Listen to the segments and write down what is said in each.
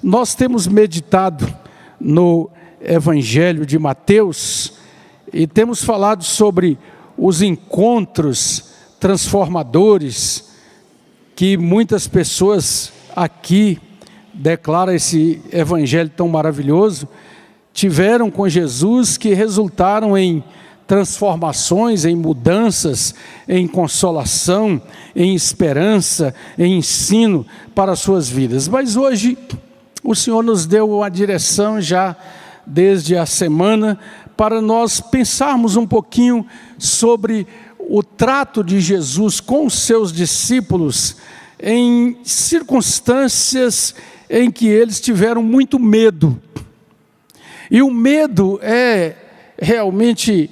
nós temos meditado no Evangelho de Mateus e temos falado sobre os encontros transformadores que muitas pessoas aqui declaram esse Evangelho tão maravilhoso, tiveram com Jesus, que resultaram em transformações, em mudanças, em consolação, em esperança, em ensino para as suas vidas. Mas hoje o Senhor nos deu a direção já desde a semana para nós pensarmos um pouquinho sobre o trato de Jesus com os seus discípulos em circunstâncias em que eles tiveram muito medo. E o medo é realmente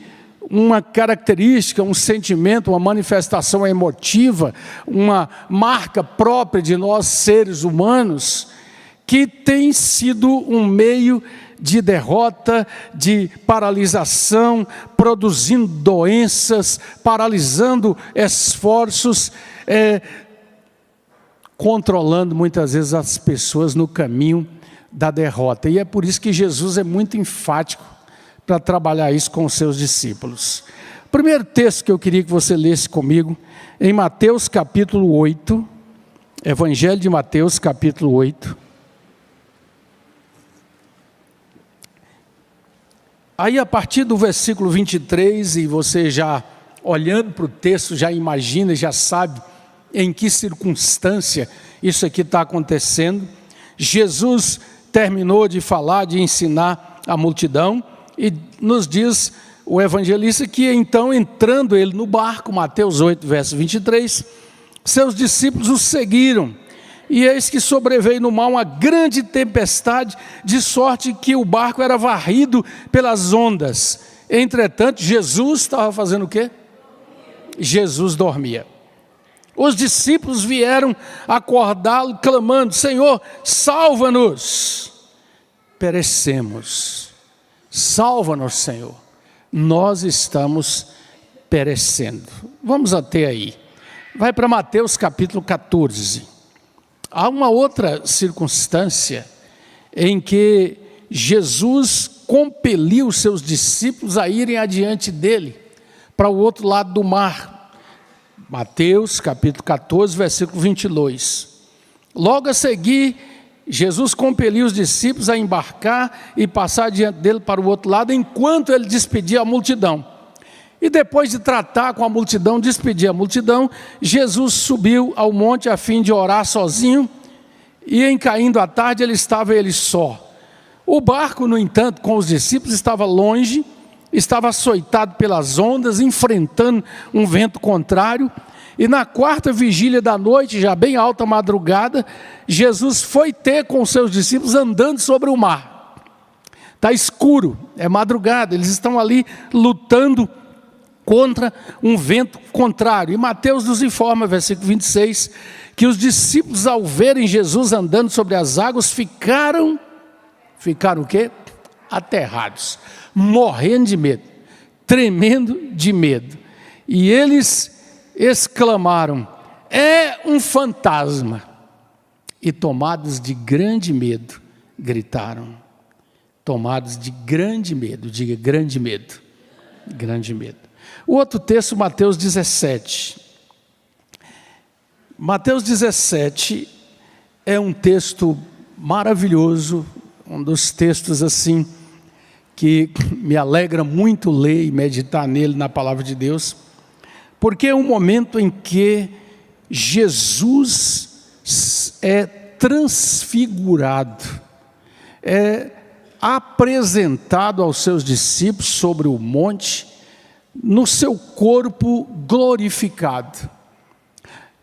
uma característica, um sentimento, uma manifestação emotiva, uma marca própria de nós seres humanos, que tem sido um meio de derrota, de paralisação, produzindo doenças, paralisando esforços, controlando muitas vezes as pessoas no caminho da derrota. E é por isso que Jesus é muito enfático para trabalhar isso com os seus discípulos. O primeiro texto que eu queria que você lesse comigo, em Mateus capítulo 8, Evangelho de Mateus capítulo 8. Aí a partir do versículo 23, e você já olhando para o texto, já imagina, já sabe em que circunstância isso aqui está acontecendo. Jesus terminou de falar, de ensinar a multidão, e nos diz o evangelista que então, entrando ele no barco, Mateus 8, verso 23, seus discípulos o seguiram, e eis que sobreveio no mar uma grande tempestade, de sorte que o barco era varrido pelas ondas. Entretanto, Jesus estava fazendo o quê? Jesus dormia. Os discípulos vieram acordá-lo, clamando: Senhor, salva-nos, perecemos. Salva-nos, Senhor, nós estamos perecendo. Vamos até aí. Vai para Mateus capítulo 14. Há uma outra circunstância em que Jesus compeliu os seus discípulos a irem adiante dele, para o outro lado do mar. Mateus capítulo 14, versículo 22. Logo a seguir, Jesus compeliu os discípulos a embarcar e passar diante dele para o outro lado, enquanto ele despedia a multidão. E depois de tratar com a multidão, despedir a multidão, Jesus subiu ao monte a fim de orar sozinho, e em caindo a tarde ele estava só. O barco, no entanto, com os discípulos estava longe, estava açoitado pelas ondas, enfrentando um vento contrário. E na quarta vigília da noite, já bem alta madrugada, Jesus foi ter com os seus discípulos andando sobre o mar. Está escuro, é madrugada, eles estão ali lutando contra um vento contrário. E Mateus nos informa, versículo 26, que os discípulos, ao verem Jesus andando sobre as águas, ficaram o quê? Aterrados, morrendo de medo, tremendo de medo. E eles exclamaram: é um fantasma. E tomados de grande medo, gritaram. Tomados de grande medo, diga grande medo, grande medo. O outro texto, Mateus 17. Mateus 17 é um texto maravilhoso, um dos textos assim que me alegra muito ler e meditar nele, na palavra de Deus, porque é um momento em que Jesus é transfigurado, é apresentado aos seus discípulos sobre o monte, no seu corpo glorificado.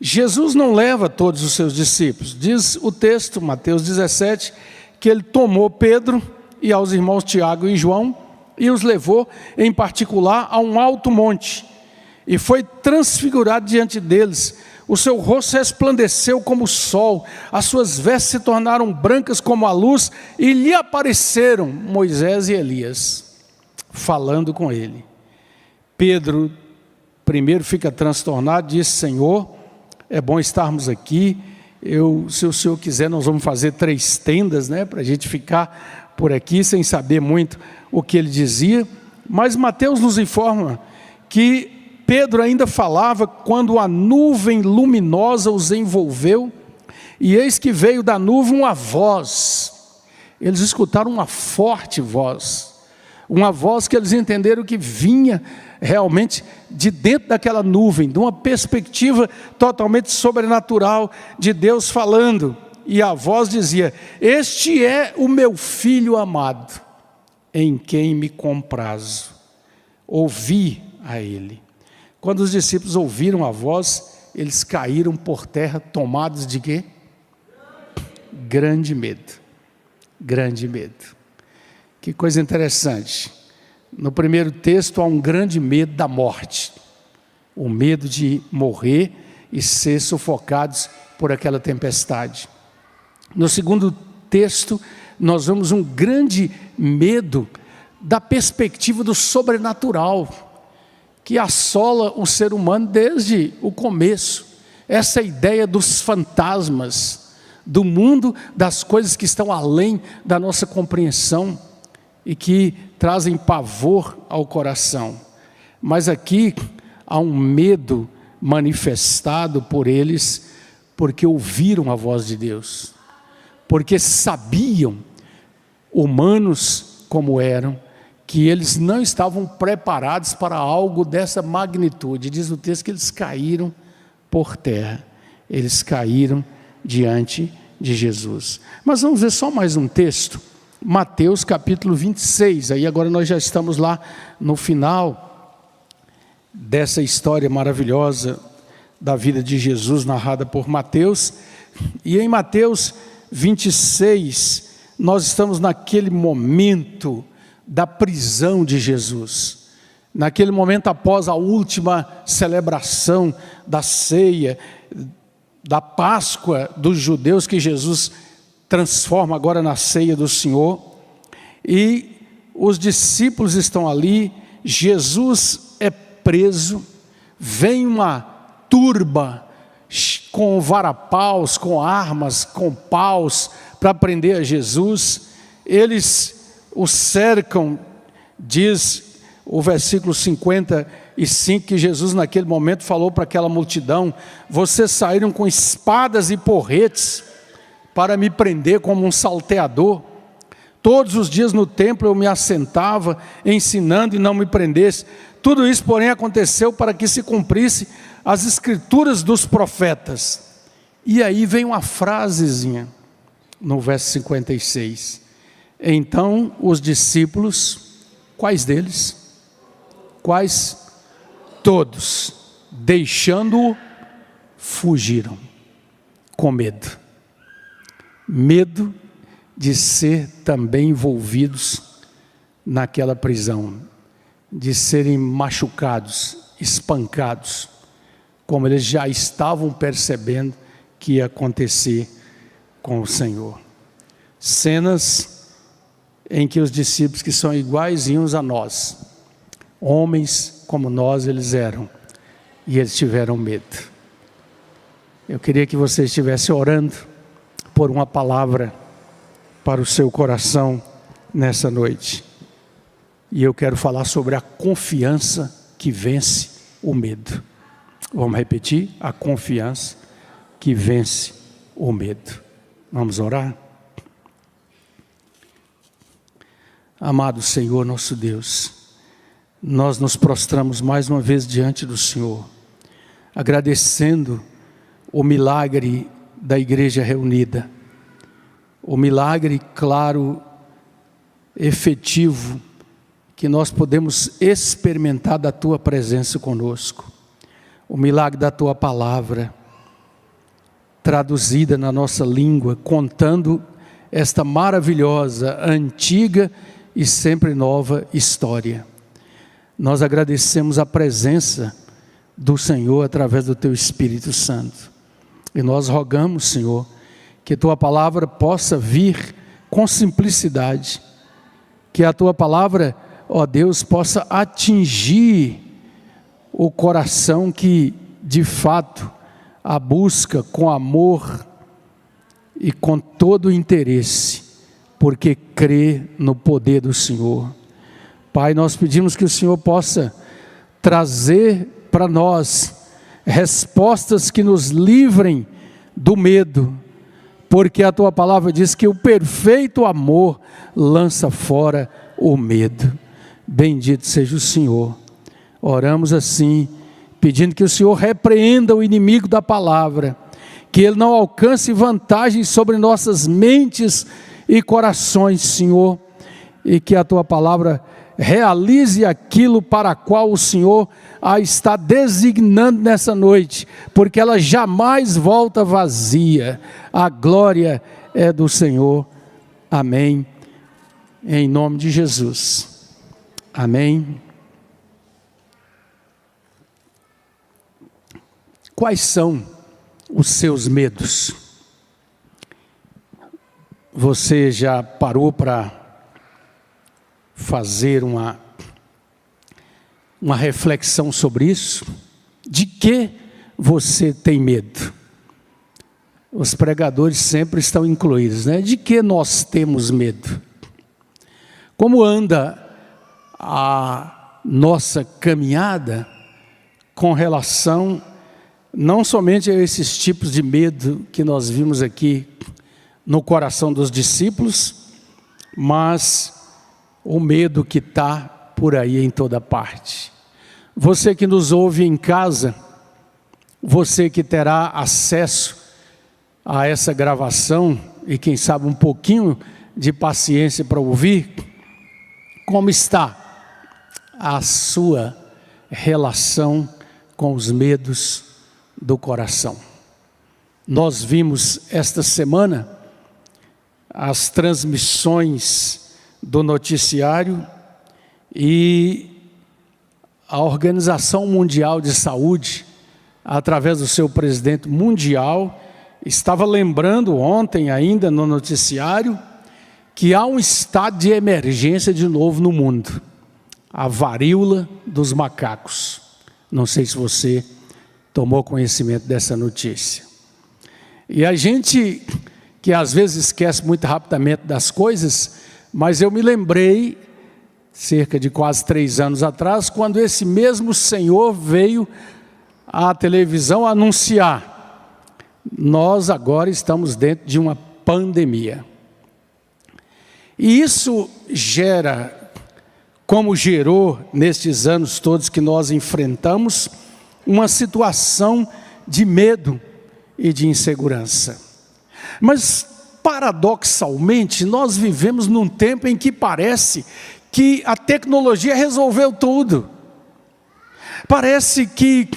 Jesus não leva todos os seus discípulos. Diz o texto, Mateus 17, que ele tomou Pedro e aos irmãos Tiago e João e os levou em particular a um alto monte e foi transfigurado diante deles. O seu rosto resplandeceu como o sol, as suas vestes se tornaram brancas como a luz, e lhe apareceram Moisés e Elias, falando com ele. Pedro primeiro fica transtornado, diz: Senhor, é bom estarmos aqui, Se o senhor quiser, nós vamos fazer 3 tendas, né, para a gente ficar por aqui sem saber muito o que ele dizia. Mas Mateus nos informa que Pedro ainda falava quando a nuvem luminosa os envolveu, e eis que veio da nuvem uma voz. Eles escutaram uma forte voz, uma voz que eles entenderam que vinha realmente de dentro daquela nuvem, de uma perspectiva totalmente sobrenatural de Deus falando. E a voz dizia: este é o meu filho amado, em quem me comprazo, ouvi a ele. Quando os discípulos ouviram a voz, eles caíram por terra, tomados de quê? Grande medo, grande medo. Que coisa interessante. No primeiro texto há um grande medo da morte, o medo de morrer e ser sufocados por aquela tempestade. No segundo texto, nós vemos um grande medo da perspectiva do sobrenatural, que assola o ser humano desde o começo. Essa ideia dos fantasmas, do mundo das coisas que estão além da nossa compreensão e que trazem pavor ao coração. Mas aqui há um medo manifestado por eles, porque ouviram a voz de Deus, porque sabiam, humanos como eram, que eles não estavam preparados para algo dessa magnitude. Diz o texto que eles caíram por terra, eles caíram diante de Jesus. Mas vamos ver só mais um texto, Mateus capítulo 26, aí agora nós já estamos lá no final dessa história maravilhosa da vida de Jesus, narrada por Mateus. E em Mateus 26, nós estamos naquele momento da prisão de Jesus, naquele momento após a última celebração da ceia, da Páscoa dos judeus, que Jesus transforma agora na ceia do Senhor, e os discípulos estão ali, Jesus é preso, vem uma turba com varapaus, com armas, com paus, para prender a Jesus. Eles o cercam, diz o versículo 55, que Jesus naquele momento falou para aquela multidão: vocês saíram com espadas e porretes para me prender como um salteador. Todos os dias no templo eu me assentava, ensinando, e não me prendesse. Tudo isso, porém, aconteceu para que se cumprisse as escrituras dos profetas. E aí vem uma frasezinha, no verso 56. Então os discípulos, quais deles? Quais? Todos, deixando-o, fugiram, com medo. Medo de ser também envolvidos naquela prisão, de serem machucados, espancados, como eles já estavam percebendo que ia acontecer com o Senhor. Cenas em que os discípulos, que são iguaizinhos a nós, homens como nós eles eram, e eles tiveram medo. Eu queria que você estivesse orando por uma palavra para o seu coração nessa noite. E eu quero falar sobre a confiança que vence o medo. Vamos repetir? A confiança que vence o medo. Vamos orar? Amado Senhor, nosso Deus, nós nos prostramos mais uma vez diante do Senhor, agradecendo o milagre da igreja reunida, o milagre claro, efetivo, que nós podemos experimentar da Tua presença conosco, o milagre da Tua palavra, traduzida na nossa língua, contando esta maravilhosa, antiga e sempre nova história. Nós agradecemos a presença do Senhor através do Teu Espírito Santo. E nós rogamos, Senhor, que Tua palavra possa vir com simplicidade, que a Tua palavra, ó Deus, possa atingir o coração que, de fato, a busca com amor e com todo o interesse, porque crê no poder do Senhor. Pai, nós pedimos que o Senhor possa trazer para nós respostas que nos livrem do medo, porque a Tua palavra diz que o perfeito amor lança fora o medo. Bendito seja o Senhor. Oramos assim, pedindo que o Senhor repreenda o inimigo da palavra, que ele não alcance vantagem sobre nossas mentes e corações, Senhor, e que a Tua palavra realize aquilo para qual o Senhor a está designando nessa noite, porque ela jamais volta vazia. A glória é do Senhor. Amém. Em nome de Jesus. Amém. Quais são os seus medos? Você já parou para fazer uma reflexão sobre isso? De que você tem medo? Os pregadores sempre estão incluídos, né? De que nós temos medo? Como anda a nossa caminhada com relação não somente a esses tipos de medo que nós vimos aqui no coração dos discípulos, mas o medo que está por aí em toda parte. Você que nos ouve em casa, você que terá acesso a essa gravação e quem sabe um pouquinho de paciência para ouvir, como está a sua relação com os medos do coração? Nós vimos esta semana as transmissões do noticiário e a Organização Mundial de Saúde, através do seu presidente mundial, estava lembrando ontem ainda no noticiário que há um estado de emergência de novo no mundo, a varíola dos macacos. Não sei se você tomou conhecimento dessa notícia. E a gente que às vezes esquece muito rapidamente das coisas, mas eu me lembrei, cerca de quase 3 anos atrás, quando esse mesmo senhor veio à televisão anunciar: nós agora estamos dentro de uma pandemia. E isso gera, como gerou nestes anos todos que nós enfrentamos, uma situação de medo e de insegurança. Mas, paradoxalmente, nós vivemos num tempo em que parece que a tecnologia resolveu tudo. Parece que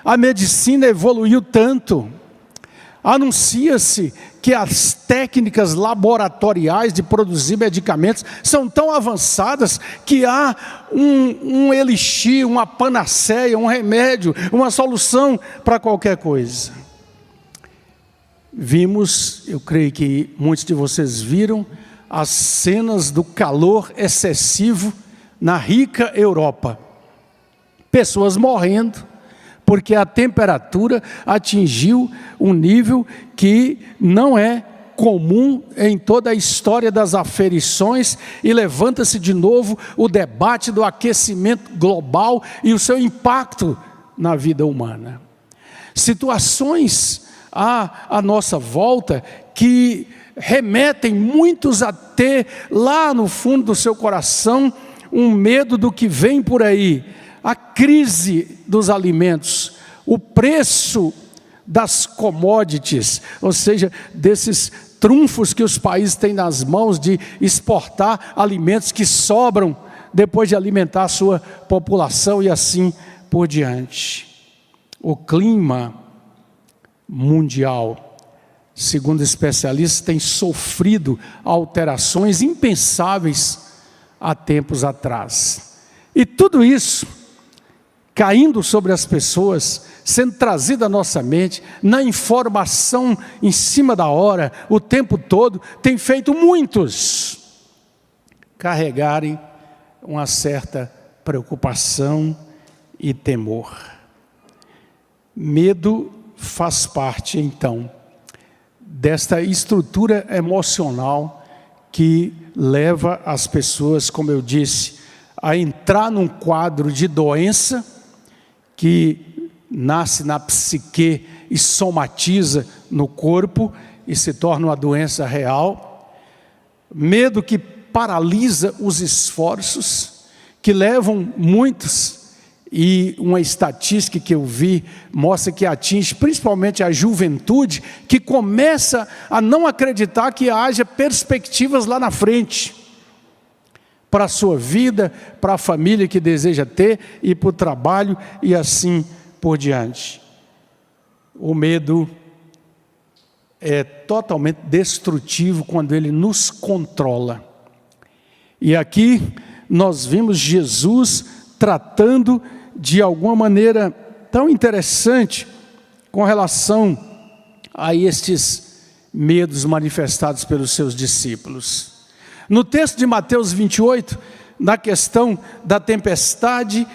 a medicina evoluiu tanto. Anuncia-se que as técnicas laboratoriais de produzir medicamentos são tão avançadas que há um elixir, uma panaceia, um remédio, uma solução para qualquer coisa. Vimos, eu creio que muitos de vocês viram, as cenas do calor excessivo na rica Europa. Pessoas morrendo, porque a temperatura atingiu um nível que não é comum em toda a história das aferições, e levanta-se de novo o debate do aquecimento global e o seu impacto na vida humana. Situações à nossa volta que remetem muitos a ter lá no fundo do seu coração um medo do que vem por aí. A crise dos alimentos, o preço das commodities, ou seja, desses trunfos que os países têm nas mãos de exportar alimentos que sobram depois de alimentar a sua população e assim por diante. O clima mundial, segundo especialistas, tem sofrido alterações impensáveis há tempos atrás. E tudo isso caindo sobre as pessoas, sendo trazido à nossa mente, na informação em cima da hora, o tempo todo, tem feito muitos carregarem uma certa preocupação e temor. Medo faz parte, então, desta estrutura emocional que leva as pessoas, como eu disse, a entrar num quadro de doença que nasce na psique e somatiza no corpo e se torna uma doença real. Medo que paralisa os esforços, que levam muitos, e uma estatística que eu vi mostra que atinge principalmente a juventude, que começa a não acreditar que haja perspectivas lá na frente, para a sua vida, para a família que deseja ter, e para o trabalho, e assim por diante. O medo é totalmente destrutivo quando ele nos controla. E aqui nós vimos Jesus tratando de alguma maneira tão interessante com relação a estes medos manifestados pelos seus discípulos. No texto de Mateus 28, na questão da tempestade,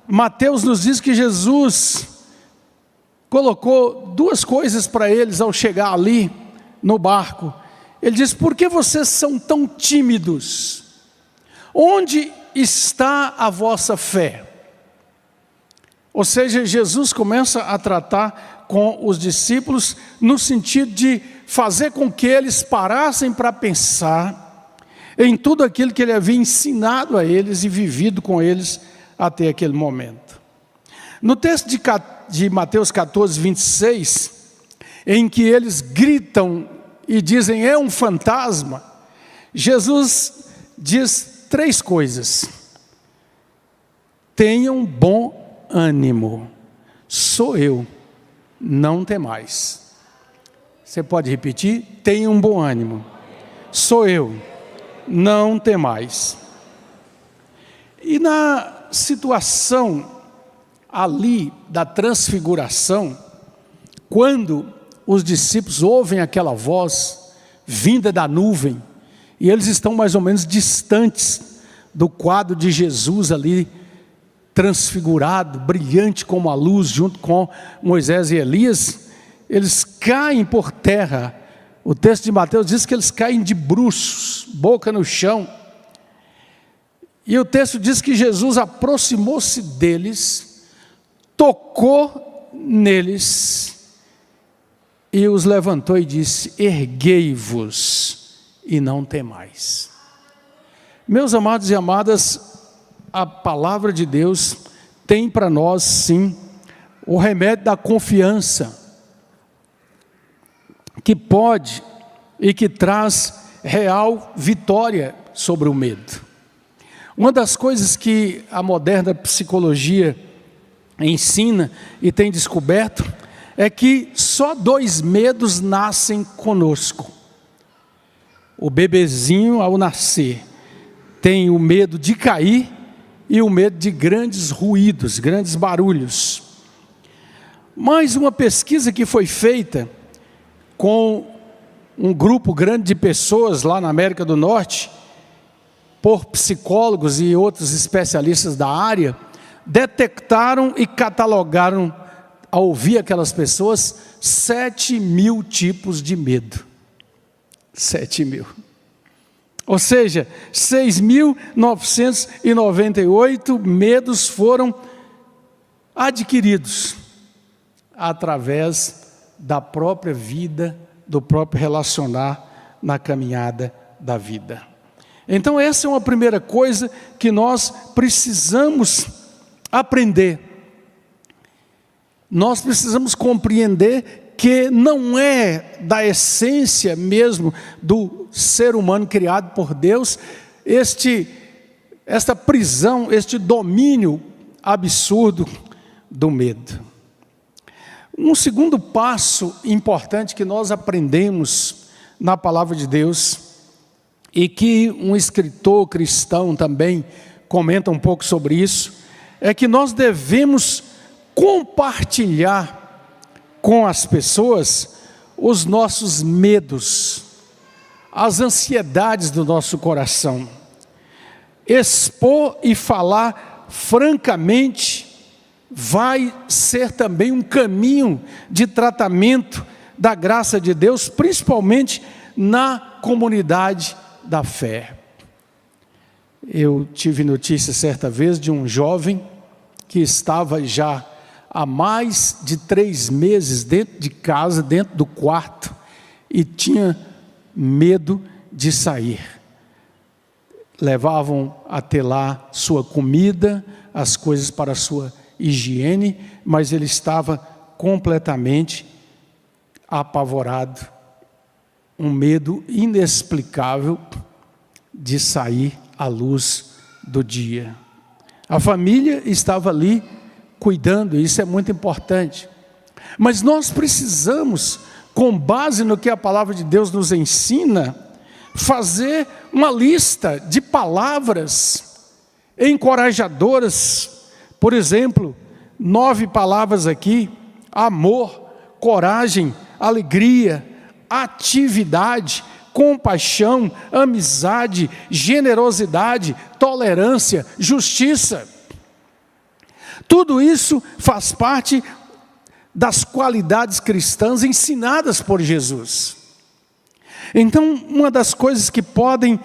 Mateus nos diz que Jesus colocou duas coisas para eles ao chegar ali no barco. Ele diz: por que vocês são tão tímidos? Onde está a vossa fé? Ou seja, Jesus começa a tratar com os discípulos no sentido de fazer com que eles parassem para pensar em tudo aquilo que ele havia ensinado a eles e vivido com eles até aquele momento. No texto de Mateus 14, 26, em que eles gritam e dizem: é um fantasma, Jesus diz três coisas: tenham bom ânimo, sou eu, não temais. Você pode repetir? Tenham um bom ânimo, sou eu, não temais. E na situação ali da transfiguração, quando os discípulos ouvem aquela voz vinda da nuvem, e eles estão mais ou menos distantes do quadro de Jesus ali, transfigurado, brilhante como a luz, junto com Moisés e Elias, eles caem por terra. O texto de Mateus diz que eles caem de bruços, boca no chão. E o texto diz que Jesus aproximou-se deles, tocou neles e os levantou e disse: erguei-vos e não temais. Meus amados e amadas, a palavra de Deus tem para nós sim o remédio da confiança, que pode e que traz real vitória sobre o medo. Uma das coisas que a moderna psicologia ensina e tem descoberto é que só dois medos nascem conosco. O bebezinho, ao nascer, tem o medo de cair e o medo de grandes ruídos, grandes barulhos. Mas uma pesquisa que foi feita com um grupo grande de pessoas lá na América do Norte, por psicólogos e outros especialistas da área, detectaram e catalogaram, ao ouvir aquelas pessoas, 7.000 tipos de medo. 7.000. Ou seja, 6.998 medos foram adquiridos através da própria vida, do próprio relacionar na caminhada da vida. Então essa é uma primeira coisa que nós precisamos aprender. Nós precisamos compreender que não é da essência mesmo do ser humano criado por Deus esta prisão, este domínio absurdo do medo. Um segundo passo importante que nós aprendemos na palavra de Deus, e que um escritor cristão também comenta um pouco sobre isso, é que nós devemos compartilhar com as pessoas os nossos medos, as ansiedades do nosso coração. Expor e falar francamente vai ser também um caminho de tratamento da graça de Deus, principalmente na comunidade da fé. Eu tive notícia certa vez de um jovem que estava já há mais de 3 meses dentro de casa, dentro do quarto, e tinha medo de sair. Levavam até lá sua comida, as coisas para a sua higiene, mas ele estava completamente apavorado, um medo inexplicável de sair à luz do dia. A família estava ali cuidando, isso é muito importante. Mas nós precisamos, com base no que a palavra de Deus nos ensina, fazer uma lista de palavras encorajadoras. Por exemplo, 9 palavras aqui: amor, coragem, alegria, atividade, compaixão, amizade, generosidade, tolerância, justiça. Tudo isso faz parte das qualidades cristãs ensinadas por Jesus. Então, uma das coisas que podem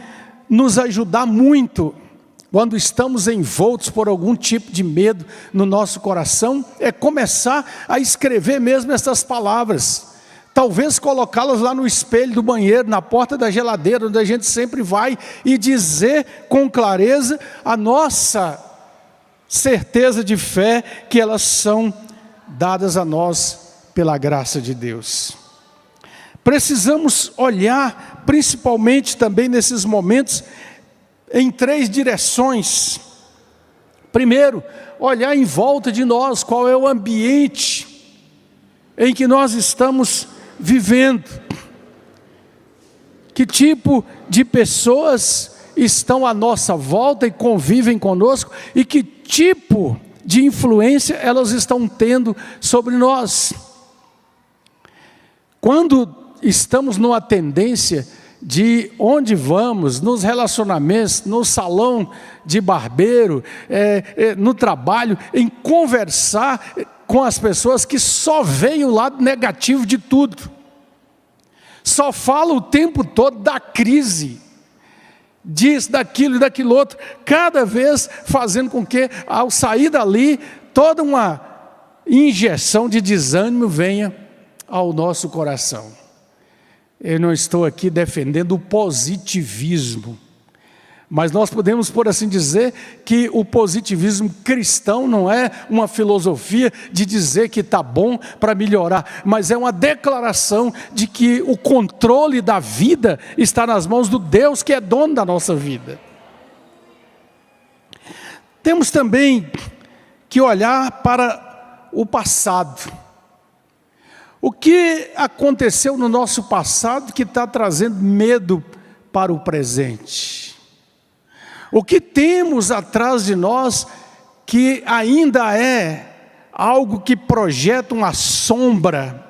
nos ajudar muito quando estamos envoltos por algum tipo de medo no nosso coração é começar a escrever mesmo essas palavras. Talvez colocá-las lá no espelho do banheiro, na porta da geladeira, onde a gente sempre vai, e dizer com clareza a nossa certeza de fé que elas são dadas a nós pela graça de Deus. Precisamos olhar, principalmente também nesses momentos, em 3 direções. Primeiro, olhar em volta de nós, qual é o ambiente em que nós estamos vivendo. Que tipo de pessoas estão à nossa volta e convivem conosco, e que tipo de influência elas estão tendo sobre nós. Quando estamos numa tendência de onde vamos, nos relacionamentos, no salão de barbeiro, no trabalho, em conversar com as pessoas que só veem o lado negativo de tudo, só falam o tempo todo da crise, disso, daquilo e daquilo outro, cada vez fazendo com que, ao sair dali, toda uma injeção de desânimo venha ao nosso coração. Eu não estou aqui defendendo o positivismo, mas nós podemos, por assim dizer, que o positivismo cristão não é uma filosofia de dizer que está bom para melhorar, mas é uma declaração de que o controle da vida está nas mãos do Deus que é dono da nossa vida. Temos também que olhar para o passado. O que aconteceu no nosso passado que está trazendo medo para o presente? O que temos atrás de nós que ainda é algo que projeta uma sombra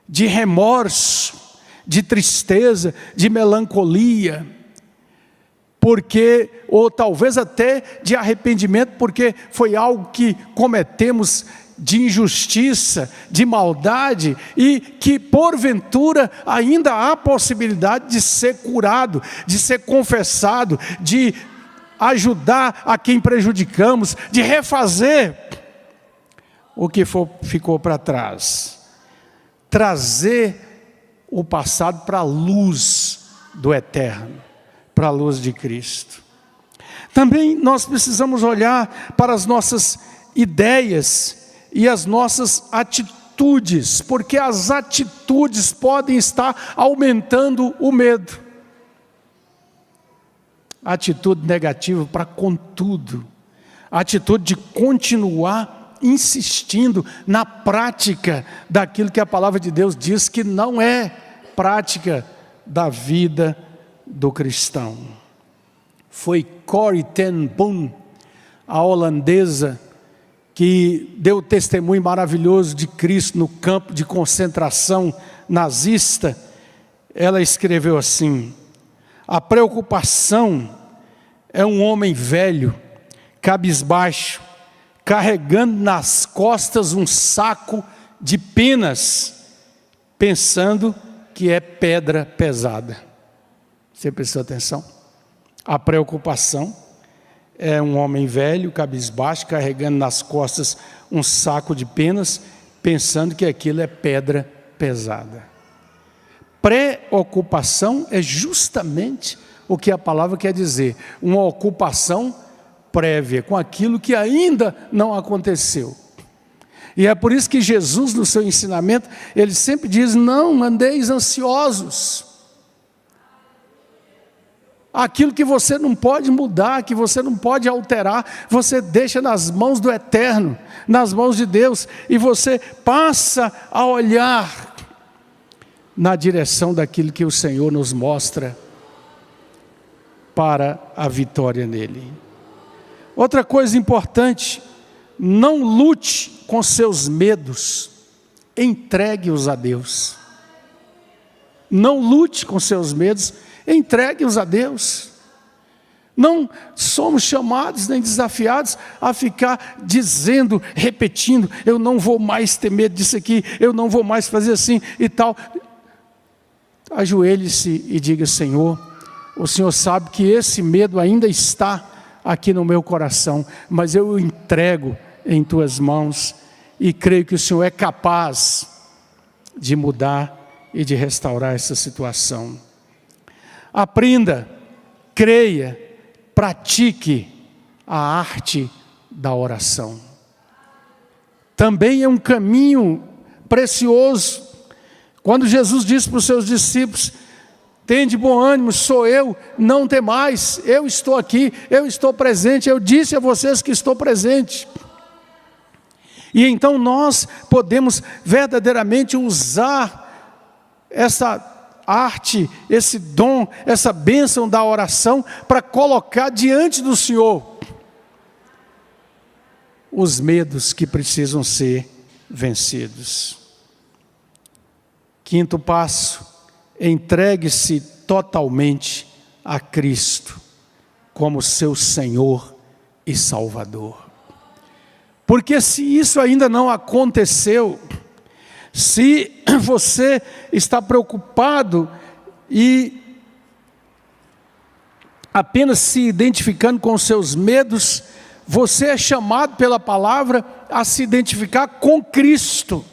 de remorso, de tristeza, de melancolia, porque, ou talvez até de arrependimento, porque foi algo que cometemos de injustiça, de maldade, e que porventura ainda há possibilidade de ser curado, de ser confessado, de ajudar a quem prejudicamos, de refazer o que ficou para trás. Trazer o passado para a luz do eterno, para a luz de Cristo. Também nós precisamos olhar para as nossas ideias e as nossas atitudes, porque as atitudes podem estar aumentando o medo. Atitude negativa para com tudo. Atitude de continuar insistindo na prática daquilo que a palavra de Deus diz que não é prática da vida do cristão. Foi Corrie ten Boom, a holandesa, que deu testemunho maravilhoso de Cristo no campo de concentração nazista. Ela escreveu assim: a preocupação é um homem velho, cabisbaixo, carregando nas costas um saco de penas, pensando que é pedra pesada. Você prestou atenção? A preocupação é um homem velho, cabisbaixo, carregando nas costas um saco de penas, pensando que aquilo é pedra pesada. Preocupação é justamente o que a palavra quer dizer, uma ocupação prévia com aquilo que ainda não aconteceu. E é por isso que Jesus, no seu ensinamento, ele sempre diz: não andeis ansiosos. Aquilo que você não pode mudar, que você não pode alterar, você deixa nas mãos do Eterno, nas mãos de Deus, e você passa a olhar na direção daquilo que o Senhor nos mostra para a vitória nele. Outra coisa importante: não lute com seus medos, entregue-os a Deus. Não lute com seus medos, entregue-os a Deus. Não somos chamados nem desafiados a ficar dizendo, repetindo: eu não vou mais ter medo disso aqui, eu não vou mais fazer assim e tal. Ajoelhe-se e diga: Senhor, o Senhor sabe que esse medo ainda está aqui no meu coração, mas eu o entrego em tuas mãos e creio que o Senhor é capaz de mudar e de restaurar essa situação. Aprenda, creia, pratique a arte da oração. Também é um caminho precioso. Quando Jesus disse para os seus discípulos: tende bom ânimo, sou eu, não temais, eu estou aqui, eu estou presente, eu disse a vocês que estou presente. E então nós podemos verdadeiramente usar essa arte, esse dom, essa bênção da oração para colocar diante do Senhor os medos que precisam ser vencidos. Quinto passo: entregue-se totalmente a Cristo como seu Senhor e Salvador. Porque se isso ainda não aconteceu, se você está preocupado e apenas se identificando com os seus medos, você é chamado pela palavra a se identificar com Cristo,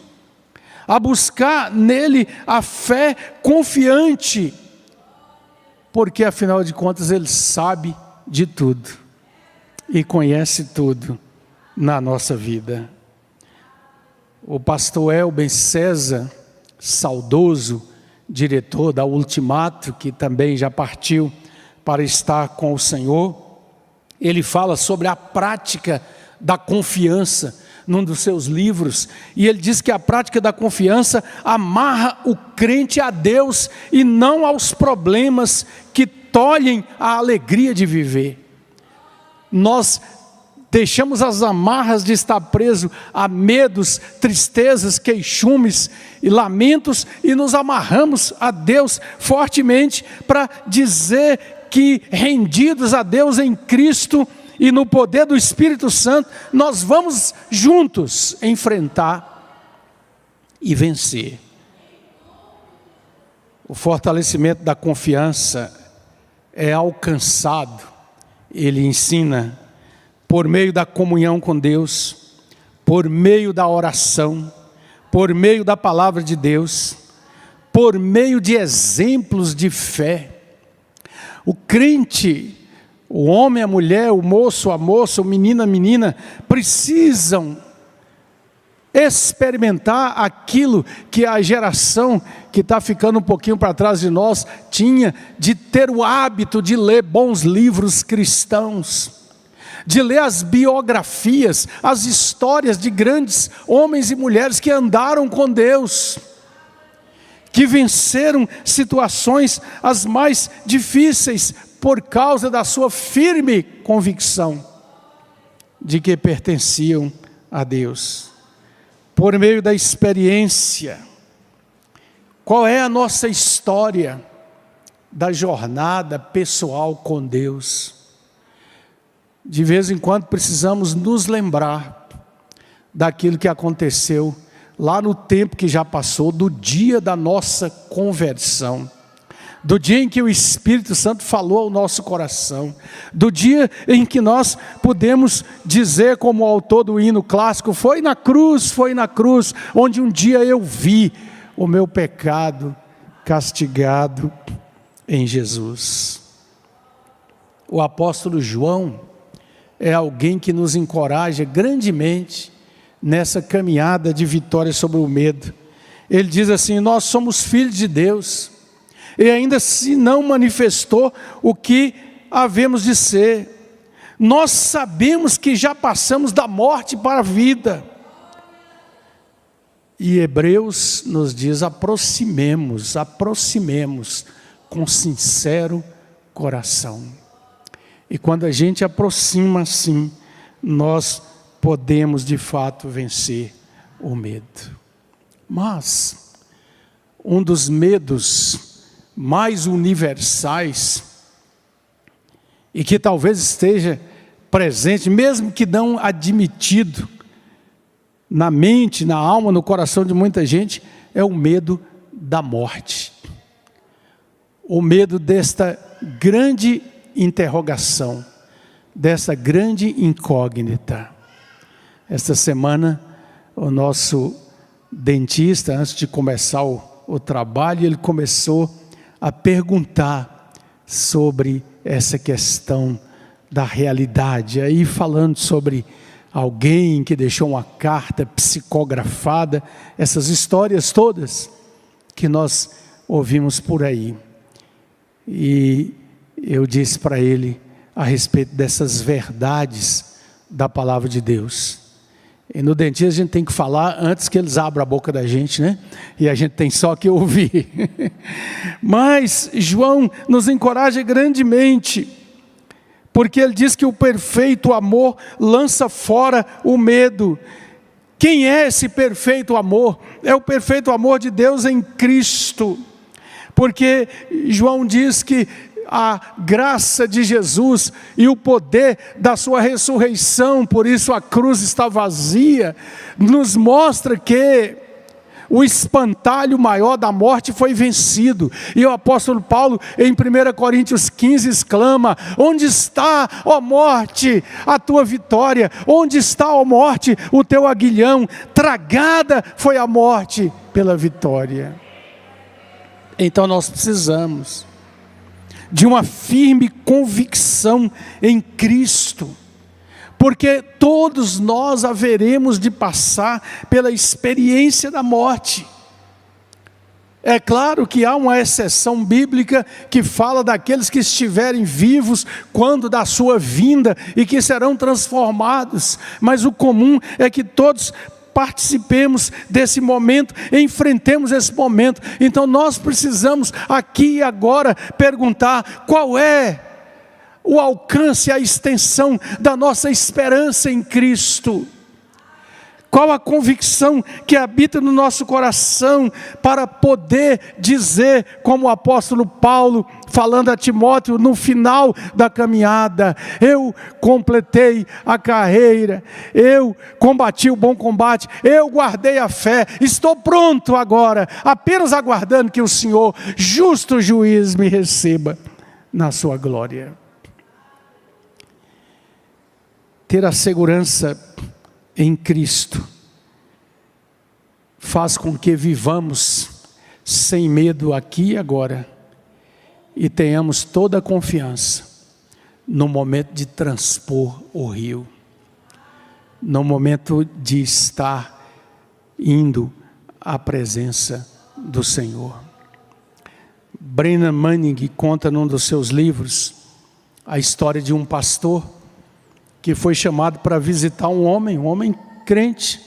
a buscar nele a fé confiante, porque afinal de contas Ele sabe de tudo e conhece tudo na nossa vida. O pastor Elben César, saudoso diretor da Ultimato, que também já partiu para estar com o Senhor, ele fala sobre a prática da confiança num dos seus livros, e ele diz que a prática da confiança amarra o crente a Deus e não aos problemas que tolhem a alegria de viver. Nós deixamos as amarras de estar preso a medos, tristezas, queixumes e lamentos e nos amarramos a Deus fortemente para dizer que, rendidos a Deus em Cristo e no poder do Espírito Santo, nós vamos juntos enfrentar e vencer. O fortalecimento da confiança é alcançado, ele ensina, por meio da comunhão com Deus, por meio da oração, por meio da palavra de Deus, por meio de exemplos de fé. O crente, o homem, a mulher, o moço, a moça, o menino, a menina, precisam experimentar aquilo que a geração que está ficando um pouquinho para trás de nós tinha, de ter o hábito de ler bons livros cristãos, de ler as biografias, as histórias de grandes homens e mulheres que andaram com Deus, que venceram situações as mais difíceis por causa da sua firme convicção de que pertenciam a Deus. Por meio da experiência, qual é a nossa história da jornada pessoal com Deus? De vez em quando precisamos nos lembrar daquilo que aconteceu lá no tempo que já passou, do dia da nossa conversão, do dia em que o Espírito Santo falou ao nosso coração, do dia em que nós pudemos dizer, como o autor do hino clássico, foi na cruz, onde um dia eu vi o meu pecado castigado em Jesus. O apóstolo João é alguém que nos encoraja grandemente nessa caminhada de vitória sobre o medo. Ele diz assim: nós somos filhos de Deus, e ainda se não manifestou o que havemos de ser. Nós sabemos que já passamos da morte para a vida. E Hebreus nos diz: aproximemos com sincero coração. E quando a gente aproxima assim, nós podemos de fato vencer o medo. Mas um dos medos mais universais, e que talvez esteja presente, mesmo que não admitido, na mente, na alma, no coração de muita gente, é o medo da morte. O medo desta grande interrogação, dessa grande incógnita. Esta semana, o nosso dentista, antes de começar o trabalho, ele começou a perguntar sobre essa questão da realidade. Aí falando sobre alguém que deixou uma carta psicografada, essas histórias todas que nós ouvimos por aí. E eu disse para ele a respeito dessas verdades da palavra de Deus. E no dentista a gente tem que falar antes que eles abram a boca da gente, né? E a gente tem só que ouvir. Mas João nos encoraja grandemente, porque ele diz que o perfeito amor lança fora o medo. Quem é esse perfeito amor? É o perfeito amor de Deus em Cristo. Porque João diz que a graça de Jesus e o poder da sua ressurreição, por isso a cruz está vazia, nos mostra que o espantalho maior da morte foi vencido. E o apóstolo Paulo, em 1 Coríntios 15, exclama: onde está, ó morte, a tua vitória? Onde está, ó morte, o teu aguilhão? Tragada foi a morte pela vitória. Então nós precisamos de uma firme convicção em Cristo, porque todos nós haveremos de passar pela experiência da morte. É claro que há uma exceção bíblica que fala daqueles que estiverem vivos quando da sua vinda e que serão transformados, mas o comum é que todos participemos desse momento, enfrentemos esse momento. Então nós precisamos aqui e agora perguntar: qual é o alcance, a extensão da nossa esperança em Cristo? Qual a convicção que habita no nosso coração para poder dizer, como o apóstolo Paulo, falando a Timóteo no final da caminhada: eu completei a carreira, eu combati o bom combate, eu guardei a fé, estou pronto agora, apenas aguardando que o Senhor, justo juiz, me receba na sua glória. Ter a segurança em Cristo faz com que vivamos sem medo aqui e agora, e tenhamos toda a confiança no momento de transpor o rio, no momento de estar indo à presença do Senhor. Brennan Manning conta num dos seus livros a história de um pastor que foi chamado para visitar um homem crente,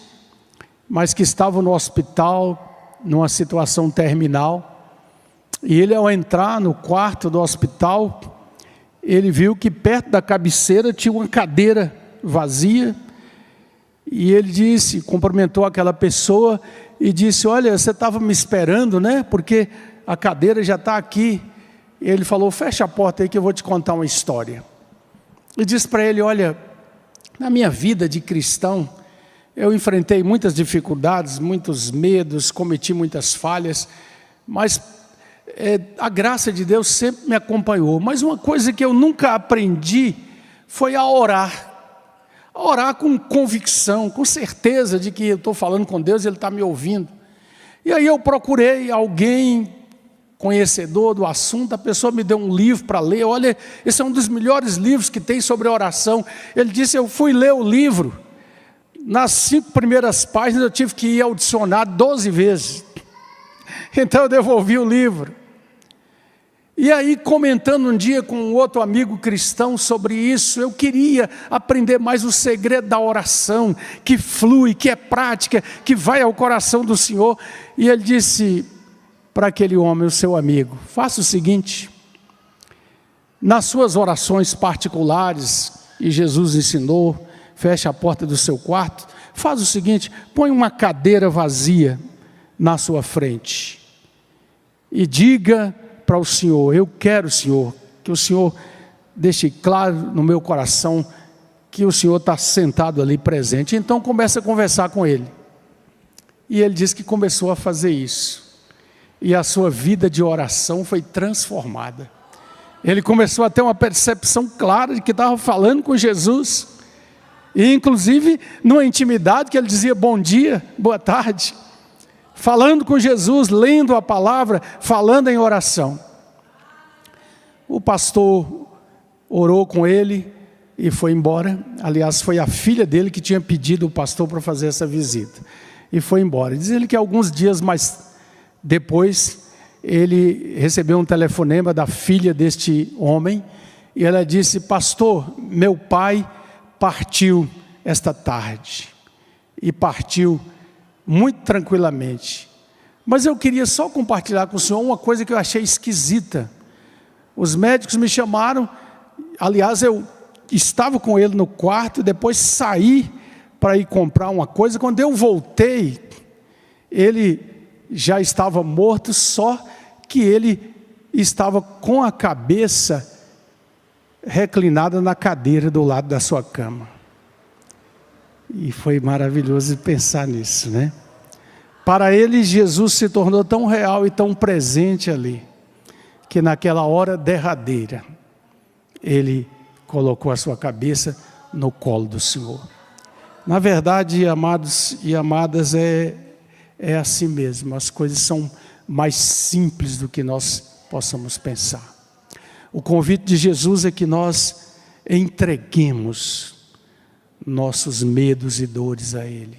mas que estava no hospital, numa situação terminal. E ele, ao entrar no quarto do hospital, ele viu que perto da cabeceira tinha uma cadeira vazia, e ele disse, cumprimentou aquela pessoa e disse: olha, você estava me esperando, né? Porque a cadeira já está aqui. Ele falou: fecha a porta aí que eu vou te contar uma história. E disse para ele: olha, na minha vida de cristão, Eu enfrentei muitas dificuldades, muitos medos, cometi muitas falhas, mas a graça de Deus sempre me acompanhou. Mas uma coisa que eu nunca aprendi foi a orar. A orar com convicção, com certeza de que eu estou falando com Deus e Ele está me ouvindo. E aí eu procurei alguém conhecedor do assunto, a pessoa me deu um livro para ler. Olha, esse é um dos melhores livros que tem sobre oração. Ele disse, eu fui ler o livro. Nas 5 primeiras páginas eu tive que ir ao dicionário 12 vezes. Então eu devolvi o livro. E aí, comentando um dia com um outro amigo cristão sobre isso, eu queria aprender mais o segredo da oração, que flui, que é prática, que vai ao coração do Senhor. E ele disse para aquele homem, o seu amigo, faça o seguinte, nas suas orações particulares, e Jesus ensinou, feche a porta do seu quarto, faz o seguinte, põe uma cadeira vazia na sua frente e diga para o Senhor, eu quero, Senhor, que o Senhor deixe claro no meu coração que o Senhor está sentado ali presente. Então começa a conversar com Ele. E ele disse que começou a fazer isso. E a sua vida de oração foi transformada. Ele começou a ter uma percepção clara de que estava falando com Jesus. E inclusive numa intimidade que ele dizia bom dia, boa tarde. Falando com Jesus, lendo a palavra, falando em oração. O pastor orou com ele e foi embora. Aliás, foi a filha dele que tinha pedido o pastor para fazer essa visita. E foi embora. Diz ele que alguns dias mais depois, ele recebeu um telefonema da filha deste homem. E ela disse, pastor, meu pai partiu esta tarde. E partiu muito tranquilamente. Mas eu queria só compartilhar com o senhor uma coisa que eu achei esquisita. Os médicos me chamaram, aliás eu estava com ele no quarto, depois saí para ir comprar uma coisa. Quando eu voltei, ele já estava morto, só que ele estava com a cabeça reclinada na cadeira do lado da sua cama. E foi maravilhoso pensar nisso, né? Para ele, Jesus se tornou tão real e tão presente ali, que naquela hora derradeira, ele colocou a sua cabeça no colo do Senhor. Na verdade, amados e amadas, é assim mesmo, as coisas são mais simples do que nós possamos pensar. O convite de Jesus é que nós entreguemos nossos medos e dores a Ele.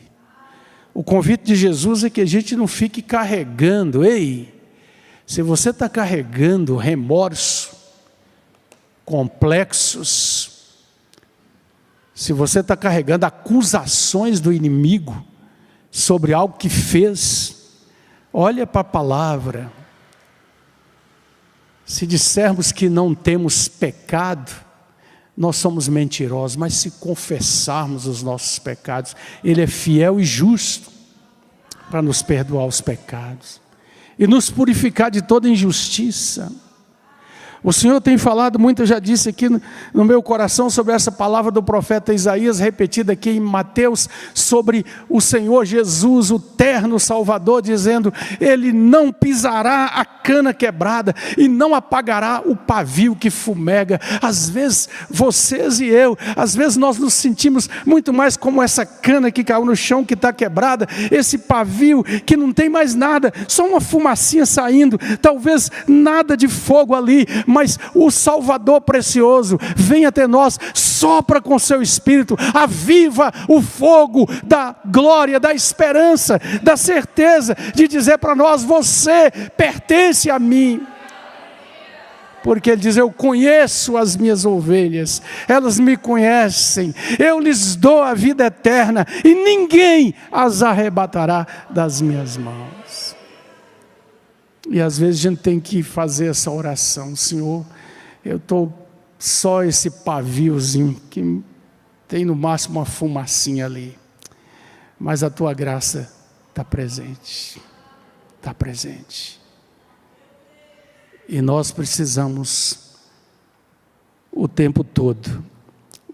O convite de Jesus é que a gente não fique carregando, se você está carregando remorso, complexos, se você está carregando acusações do inimigo sobre algo que fez, olha para a palavra. Se dissermos que não temos pecado, nós somos mentirosos, mas se confessarmos os nossos pecados, Ele é fiel e justo para nos perdoar os pecados e nos purificar de toda injustiça. O Senhor tem falado muito, eu já disse aqui no meu coração sobre essa palavra do profeta Isaías, repetida aqui em Mateus, sobre o Senhor Jesus, o terno Salvador, dizendo, Ele não pisará a cana quebrada e não apagará o pavio que fumega. Às vezes, vocês e eu, às vezes nós nos sentimos muito mais como essa cana que caiu no chão, que está quebrada, esse pavio que não tem mais nada, só uma fumacinha saindo, talvez nada de fogo ali, mas o Salvador precioso vem até nós, sopra com seu Espírito, aviva o fogo da glória, da esperança, da certeza de dizer para nós, você pertence a mim. Porque Ele diz, eu conheço as minhas ovelhas, elas me conhecem, eu lhes dou a vida eterna e ninguém as arrebatará das minhas mãos. E às vezes a gente tem que fazer essa oração, Senhor, eu estou só esse paviozinho, que tem no máximo uma fumacinha ali, mas a Tua graça está presente, e nós precisamos o tempo todo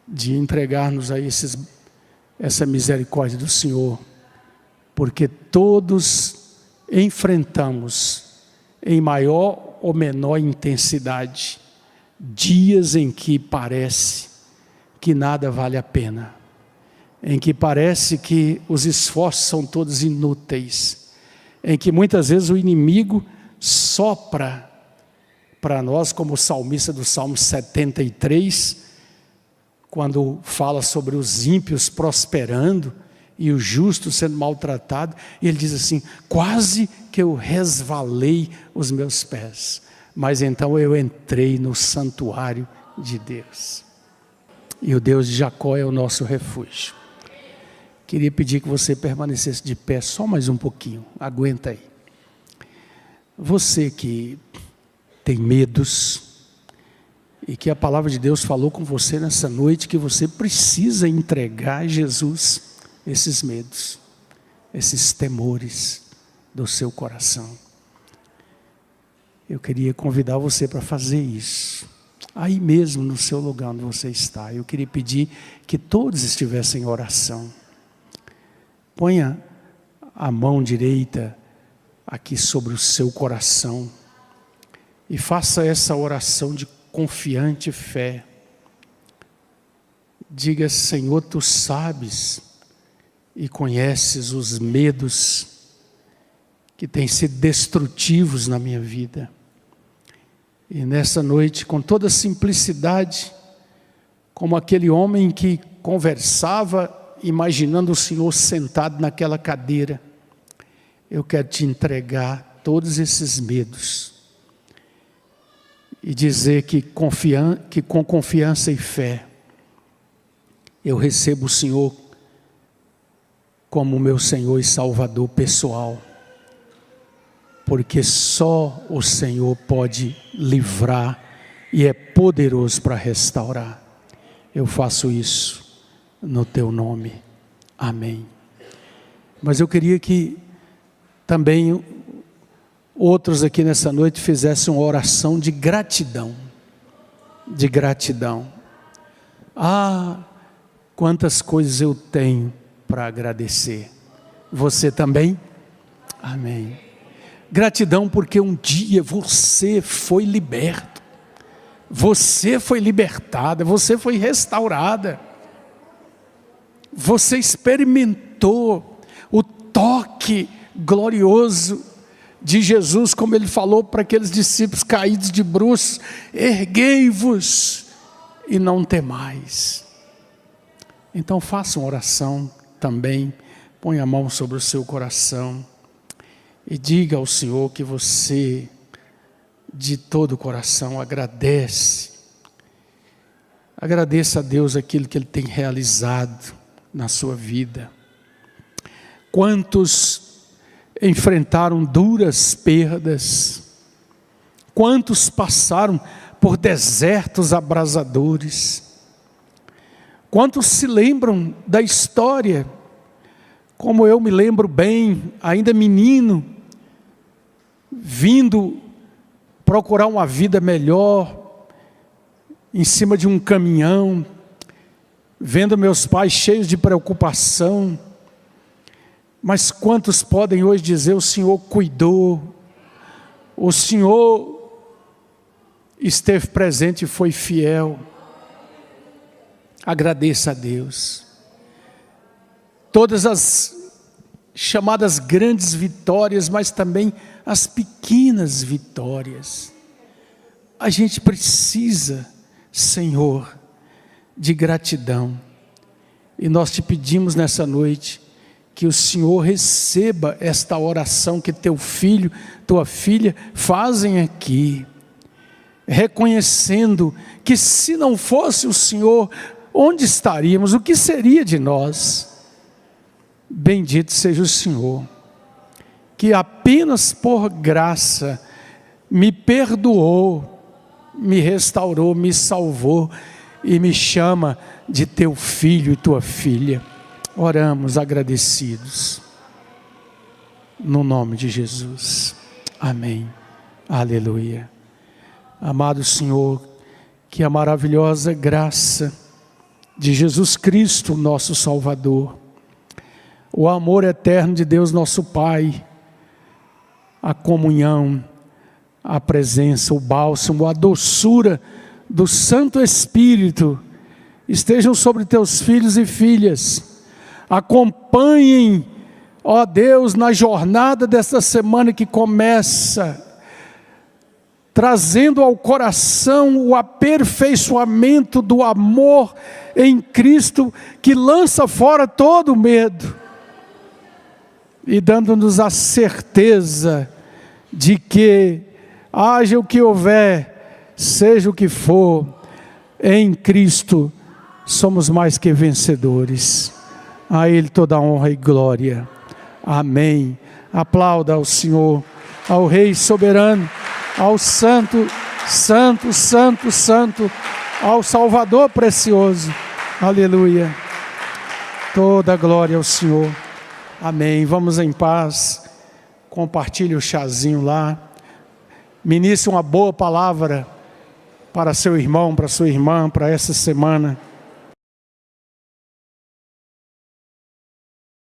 de entregar-nos a essa misericórdia do Senhor, porque todos enfrentamos, em maior ou menor intensidade, dias em que parece que nada vale a pena, em que parece que os esforços são todos inúteis, em que muitas vezes o inimigo sopra para nós, como o salmista do Salmo 73, quando fala sobre os ímpios prosperando e o justo sendo maltratado, e ele diz assim: quase que eu resvalei os meus pés, mas então eu entrei no santuário de Deus. E o Deus de Jacó é o nosso refúgio. Queria pedir que você permanecesse de pé só mais um pouquinho, aguenta aí. Você que tem medos, e que a palavra de Deus falou com você nessa noite, que você precisa entregar a Jesus esses medos, esses temores do seu coração. Eu queria convidar você para fazer isso, aí mesmo no seu lugar onde você está. Eu queria pedir que todos estivessem em oração. Ponha a mão direita aqui sobre o seu coração e faça essa oração de confiante fé. Diga: Senhor, Tu sabes e conheces os medos que têm sido destrutivos na minha vida. E nessa noite, com toda simplicidade, como aquele homem que conversava imaginando o Senhor sentado naquela cadeira, eu quero Te entregar todos esses medos e dizer que com confiança e fé eu recebo o Senhor como meu Senhor e Salvador pessoal, porque só o Senhor pode livrar e é poderoso para restaurar. Eu faço isso no Teu nome, amém. Mas eu queria que também outros aqui nessa noite fizessem uma oração de gratidão. De gratidão. Ah, quantas coisas eu tenho para agradecer. Você também? Amém. Gratidão porque um dia você foi liberto. Você foi libertada, você foi restaurada. Você experimentou o toque glorioso de Jesus, como Ele falou para aqueles discípulos caídos de bruços: erguei-vos e não temais. Então faça uma oração também, põe a mão sobre o seu coração e diga ao Senhor que você, de todo o coração, agradeça a Deus aquilo que Ele tem realizado na sua vida. Quantos enfrentaram duras perdas, quantos passaram por desertos abrasadores, quantos se lembram da história, como eu me lembro bem, ainda menino, vindo procurar uma vida melhor, em cima de um caminhão, vendo meus pais cheios de preocupação. Mas quantos podem hoje dizer: o Senhor cuidou, o Senhor esteve presente e foi fiel. Agradeça a Deus. Todas as chamadas grandes vitórias, mas também as pequenas vitórias. A gente precisa, Senhor, de gratidão. E nós Te pedimos nessa noite que o Senhor receba esta oração que Teu filho, Tua filha fazem aqui, reconhecendo que se não fosse o Senhor, onde estaríamos? O que seria de nós? Bendito seja o Senhor, que apenas por graça me perdoou, me restaurou, me salvou e me chama de Teu filho e Tua filha. Oramos agradecidos, no nome de Jesus, amém, aleluia. Amado Senhor, que a maravilhosa graça de Jesus Cristo, nosso Salvador, o amor eterno de Deus, nosso Pai, a comunhão, a presença, o bálsamo, a doçura do Santo Espírito estejam sobre teus filhos e filhas. Acompanhem, ó Deus, na jornada desta semana que começa, trazendo ao coração o aperfeiçoamento do amor em Cristo, que lança fora todo o medo, e dando-nos a certeza de que, haja o que houver, seja o que for, em Cristo somos mais que vencedores. A Ele toda a honra e glória. Amém. Aplauda ao Senhor, ao Rei soberano, ao Santo, Santo, Santo, Santo, ao Salvador precioso. Aleluia. Toda a glória ao Senhor. Amém. Vamos em paz. Compartilhe o chazinho lá. Ministre uma boa palavra para seu irmão, para sua irmã, para essa semana.